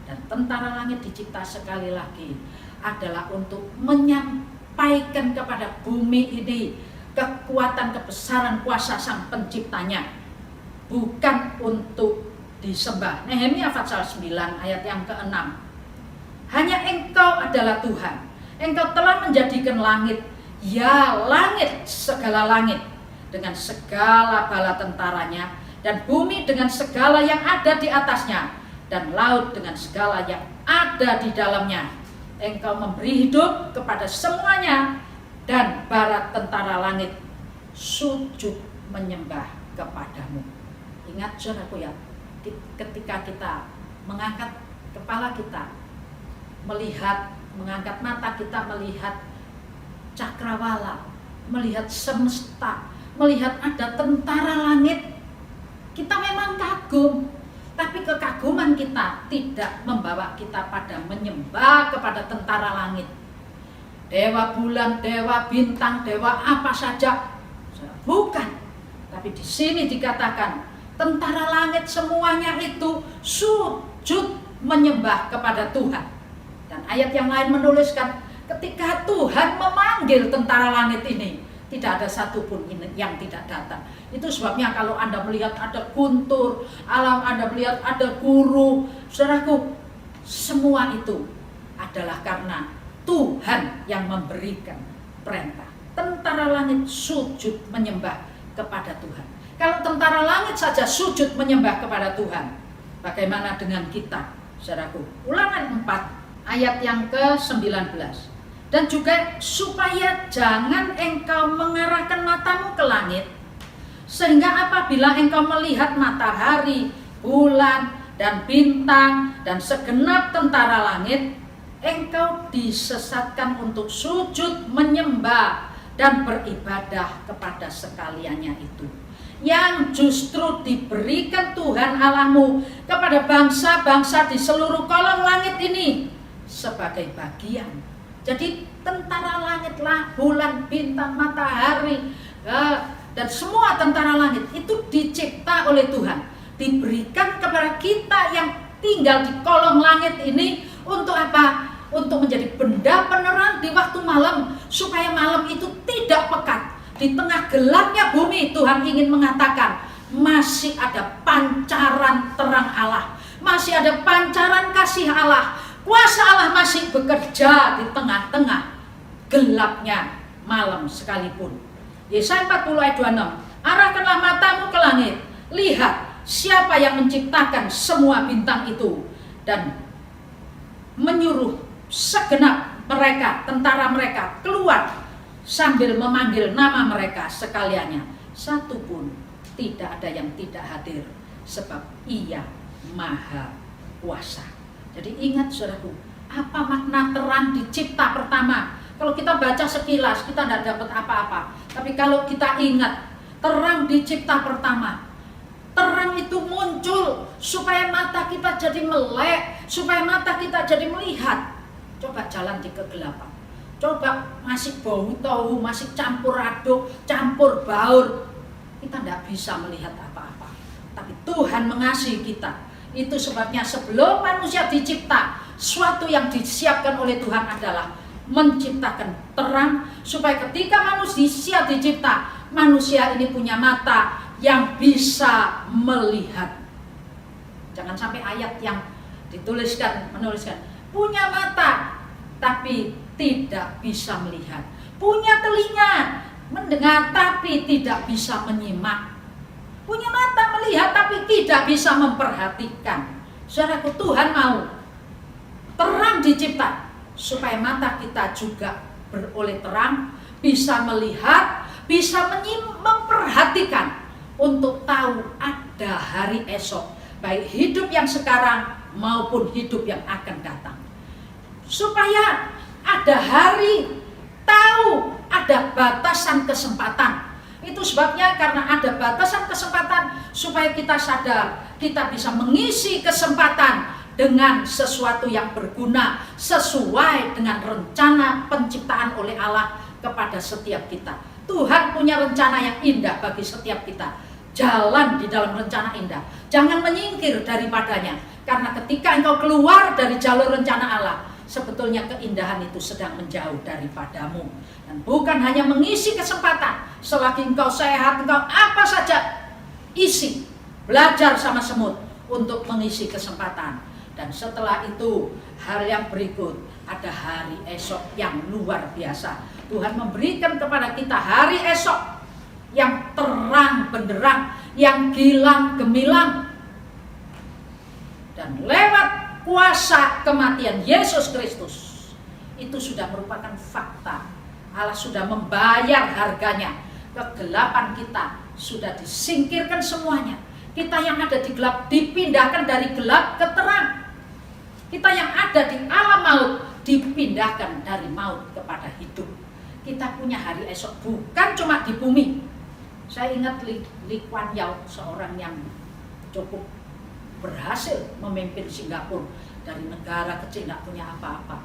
Dan tentara langit dicipta sekali lagi adalah untuk menyampaikan kepada bumi ini kekuatan, kebesaran, kuasa Sang Penciptanya, bukan untuk disembah. Nehemia pasal 9 ayat yang ke-6. Hanya Engkau adalah Tuhan. Engkau telah menjadikan langit, ya langit, segala langit dengan segala bala tentaranya, dan bumi dengan segala yang ada di atasnya, dan laut dengan segala yang ada di dalamnya. Engkau memberi hidup kepada semuanya, dan para tentara langit sujud menyembah kepadamu. Ingat saudaraku ya, ketika kita mengangkat kepala kita, mengangkat mata kita melihat cakrawala, melihat semesta, melihat ada tentara langit, kita memang kagum. Tapi kekaguman kita tidak membawa kita pada menyembah kepada tentara langit, dewa bulan, dewa bintang, dewa apa saja, bukan. Tapi di sini dikatakan tentara langit semuanya itu sujud menyembah kepada Tuhan. Dan ayat yang lain menuliskan ketika Tuhan memanggil tentara langit ini, tidak ada satupun yang tidak datang. Itu sebabnya kalau Anda melihat ada guntur alam, Anda melihat ada guru, saudaraku, semua itu adalah karena Tuhan yang memberikan perintah. Tentara langit sujud menyembah kepada Tuhan. Kalau tentara langit saja sujud menyembah kepada Tuhan, bagaimana dengan kita, saudaraku? Ulangan 4 ayat yang ke-19. Dan juga supaya jangan engkau mengarahkan matamu ke langit, sehingga apabila engkau melihat matahari, bulan, dan bintang, dan segenap tentara langit, engkau disesatkan untuk sujud menyembah dan beribadah kepada sekaliannya itu, yang justru diberikan Tuhan Allahmu kepada bangsa-bangsa di seluruh kolong langit ini sebagai bagian. Jadi tentara langitlah, bulan, bintang, matahari, dan semua tentara langit itu dicipta oleh Tuhan, diberikan kepada kita yang tinggal di kolong langit ini untuk apa? untuk menjadi benda penerang di waktu malam, supaya malam itu tidak pekat. Di tengah gelapnya bumi, Tuhan ingin mengatakan masih ada pancaran terang Allah, masih ada pancaran kasih Allah. Kuasa Allah masih bekerja di tengah-tengah gelapnya malam sekalipun. Yesaya 40 ayat 26, arahkanlah matamu ke langit, lihat siapa yang menciptakan semua bintang itu, dan menyuruh segenap mereka, tentara mereka, keluar sambil memanggil nama mereka sekaliannya. Satu pun tidak ada yang tidak hadir, sebab Ia Maha Kuasa. Jadi ingat saudaraku, apa makna terang di cipta pertama? Kalau kita baca sekilas, kita tidak dapat apa-apa. Tapi kalau kita ingat, terang di cipta pertama, terang itu muncul supaya mata kita jadi melek, supaya mata kita jadi melihat. Coba jalan di kegelapan, coba masih bau tahu, masih campur aduk, campur baur, kita tidak bisa melihat apa-apa. Tapi Tuhan mengasihi kita. Itu sebabnya sebelum manusia dicipta, suatu yang disiapkan oleh Tuhan adalah menciptakan terang, supaya ketika manusia dicipta, manusia ini punya mata yang bisa melihat. Jangan sampai ayat yang menuliskan punya mata tapi tidak bisa melihat, punya telinga mendengar tapi tidak bisa menyimak, punya mata melihat tapi tidak bisa memperhatikan. Saudaraku, Tuhan mau terang dicipta supaya mata kita juga beroleh terang, bisa melihat, bisa memperhatikan, untuk tahu ada hari esok, baik hidup yang sekarang maupun hidup yang akan datang. Supaya ada hari, tahu ada batasan kesempatan. Itu sebabnya karena ada batasan kesempatan, supaya kita sadar kita bisa mengisi kesempatan dengan sesuatu yang berguna sesuai dengan rencana penciptaan oleh Allah kepada setiap kita. Tuhan punya rencana yang indah bagi setiap kita. Jalan di dalam rencana indah, jangan menyingkir daripadanya, karena ketika engkau keluar dari jalur rencana Allah, sebetulnya keindahan itu sedang menjauh daripadamu. Dan bukan hanya mengisi kesempatan, selagi engkau sehat, engkau apa saja isi, belajar sama semut untuk mengisi kesempatan. Dan setelah itu, hal yang berikut, ada hari esok yang luar biasa. Tuhan memberikan kepada kita hari esok yang terang benderang, yang gilang gemilang. Dan lewat kuasa kematian Yesus Kristus, itu sudah merupakan fakta. Allah sudah membayar harganya. Kegelapan kita sudah disingkirkan semuanya. Kita yang ada di gelap dipindahkan dari gelap ke terang. Kita yang ada di alam maut dipindahkan dari maut kepada hidup. Kita punya hari esok, bukan cuma di bumi. Saya ingat Lee Kuan Yew, seorang yang cukup berhasil memimpin Singapura dari negara kecil, tidak punya apa-apa,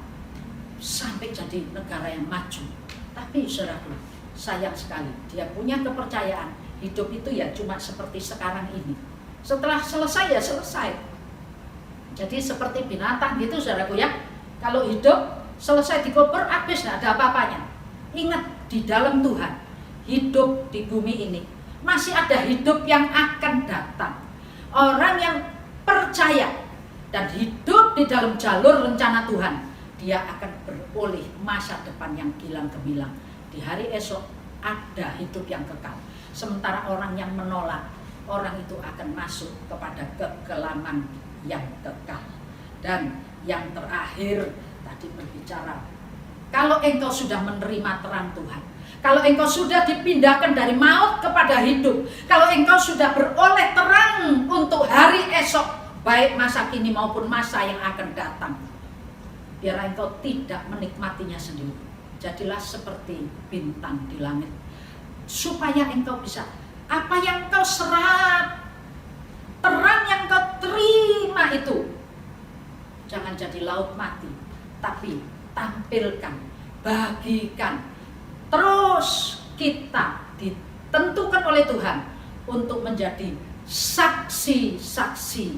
sampai jadi negara yang maju. Tapi saudaraku, sayang sekali, dia punya kepercayaan hidup itu ya cuma seperti sekarang ini. Setelah selesai ya selesai. Jadi seperti binatang gitu saudaraku ya. Kalau hidup selesai dikubur, habis, tidak ada apa-apanya. Ingat, di dalam Tuhan, hidup di bumi ini masih ada hidup yang akan datang. Orang yang percaya dan hidup di dalam jalur rencana Tuhan, dia akan beroleh masa depan yang gilang gemilang. Di hari esok ada hidup yang kekal. Sementara orang yang menolak, orang itu akan masuk kepada kekelaman yang kekal. Dan yang terakhir tadi berbicara, kalau engkau sudah menerima terang Tuhan, kalau engkau sudah dipindahkan dari maut kepada hidup, kalau engkau sudah beroleh terang untuk hari esok, baik masa kini maupun masa yang akan datang, biar engkau tidak menikmatinya sendiri. Jadilah seperti bintang di langit, supaya engkau bisa, apa yang engkau serap, terang yang engkau terima itu, jangan jadi laut mati, tapi tampilkan, bagikan. Terus kita ditentukan oleh Tuhan untuk menjadi saksi-saksi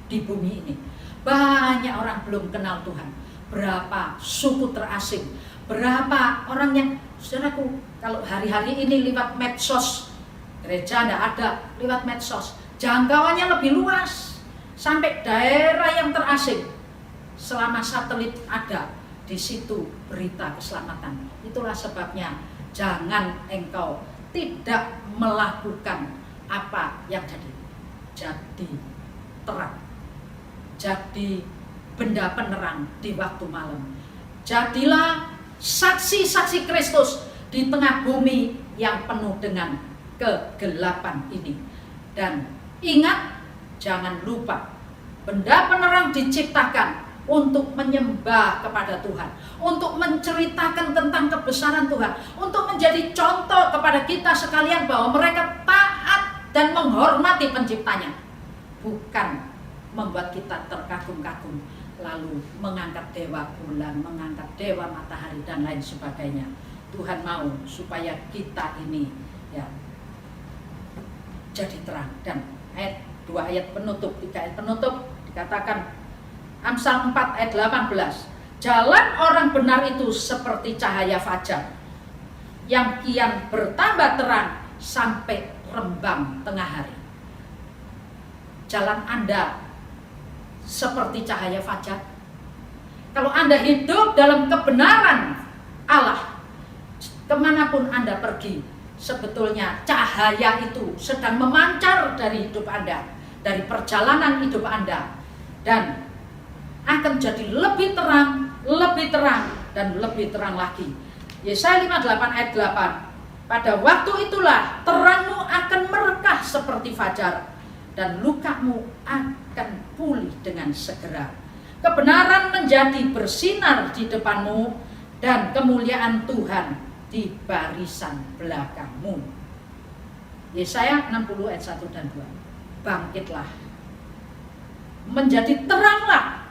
di bumi ini. Banyak orang belum kenal Tuhan, berapa suku terasing, berapa orang yang, saudaraku, kalau hari-hari ini lewat medsos, gereja tidak ada, lewat medsos, jangkauannya lebih luas, sampai daerah yang terasing. Selama satelit ada, di situ berita keselamatan. Itulah sebabnya jangan engkau tidak melakukan apa yang jadi terang, jadi benda penerang di waktu malam. Jadilah saksi-saksi Kristus di tengah bumi yang penuh dengan kegelapan ini. Dan ingat, jangan lupa, benda penerang diciptakan untuk menyembah kepada Tuhan, untuk menceritakan tentang kebesaran Tuhan, untuk menjadi contoh kepada kita sekalian bahwa mereka taat dan menghormati penciptanya, bukan membuat kita terkagum-kagum lalu mengangkat dewa bulan, mengangkat dewa matahari dan lain sebagainya. Tuhan mau supaya kita ini ya jadi terang. Dan dua ayat penutup, 3 ayat penutup dikatakan, Amsal 4 ayat 18, jalan orang benar itu seperti cahaya fajar yang kian bertambah terang sampai rembang tengah hari. Jalan Anda seperti cahaya fajar. Kalau Anda hidup dalam kebenaran Allah, kemanapun Anda pergi, sebetulnya cahaya itu sedang memancar dari hidup Anda, dari perjalanan hidup Anda, dan akan jadi lebih terang, dan lebih terang lagi. Yesaya 58 ayat 8, pada waktu itulah terangmu akan merekah seperti fajar, dan lukamu akan pulih dengan segera. Kebenaran menjadi bersinar di depanmu, dan kemuliaan Tuhan di barisan belakangmu. Yesaya 60 ayat 1 dan 2, bangkitlah, menjadi teranglah,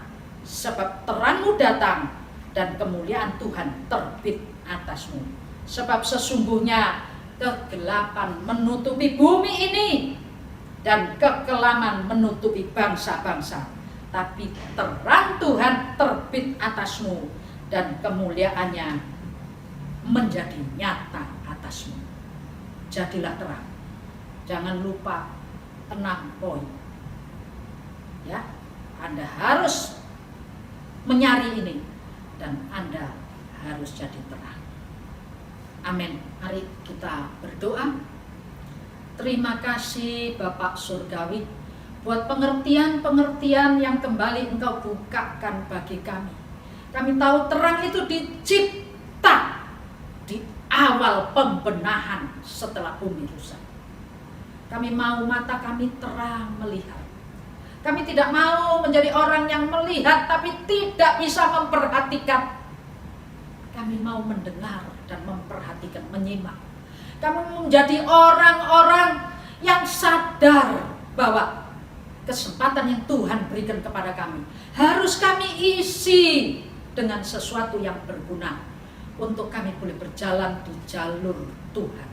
sebab terangmu datang dan kemuliaan Tuhan terbit atasmu. Sebab sesungguhnya kegelapan menutupi bumi ini dan kekelaman menutupi bangsa-bangsa, tapi terang Tuhan terbit atasmu dan kemuliaannya menjadi nyata atasmu. Jadilah terang. Jangan lupa 6 poin. Ya, Anda harus menyari ini, dan Anda harus jadi terang. Amin. Mari kita berdoa. Terima kasih Bapak Surgawi buat pengertian-pengertian yang kembali Engkau bukakan bagi kami. Kami tahu terang itu dicipta di awal pembenahan setelah bumi rusak. Kami mau mata kami terang melihat. Kami tidak mau menjadi orang yang melihat tapi tidak bisa memperhatikan. Kami mau mendengar dan memperhatikan, menyimak. Kami menjadi orang-orang yang sadar bahwa kesempatan yang Tuhan berikan kepada kami harus kami isi dengan sesuatu yang berguna untuk kami boleh berjalan di jalur Tuhan,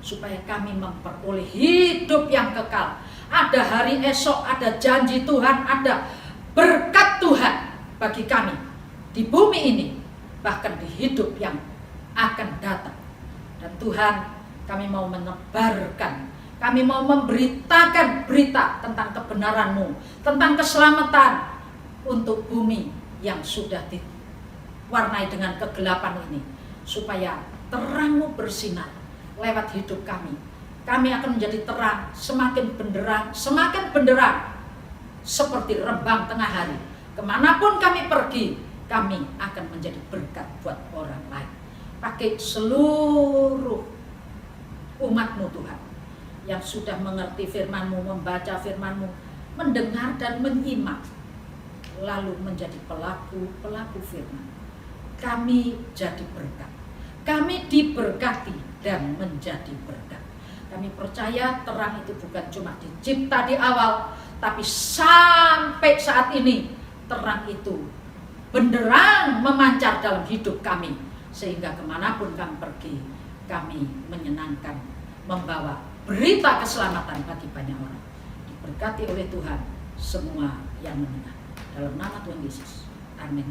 supaya kami memperoleh hidup yang kekal. Ada hari esok, ada janji Tuhan, ada berkat Tuhan bagi kami di bumi ini, bahkan di hidup yang akan datang. Dan Tuhan, kami mau menebarkan, kami mau memberitakan berita tentang kebenaran-Mu, tentang keselamatan untuk bumi yang sudah diwarnai dengan kegelapan ini, supaya terang-Mu bersinar lewat hidup kami. Kami akan menjadi terang, semakin benderang seperti rembang tengah hari. Kemanapun kami pergi, kami akan menjadi berkat buat orang lain. Pakai seluruh umat-Mu Tuhan, yang sudah mengerti firman-Mu, membaca firman-Mu, mendengar dan menyimak, lalu menjadi pelaku firman. Kami jadi berkat, kami diberkati dan menjadi berkat. Kami percaya terang itu bukan cuma dicipta di awal, tapi sampai saat ini terang itu benderang memancar dalam hidup kami, sehingga kemanapun kami pergi, kami menyenangkan, membawa berita keselamatan bagi banyak orang. Diberkati oleh Tuhan semua yang mendengar. Dalam nama Tuhan Yesus. Amin.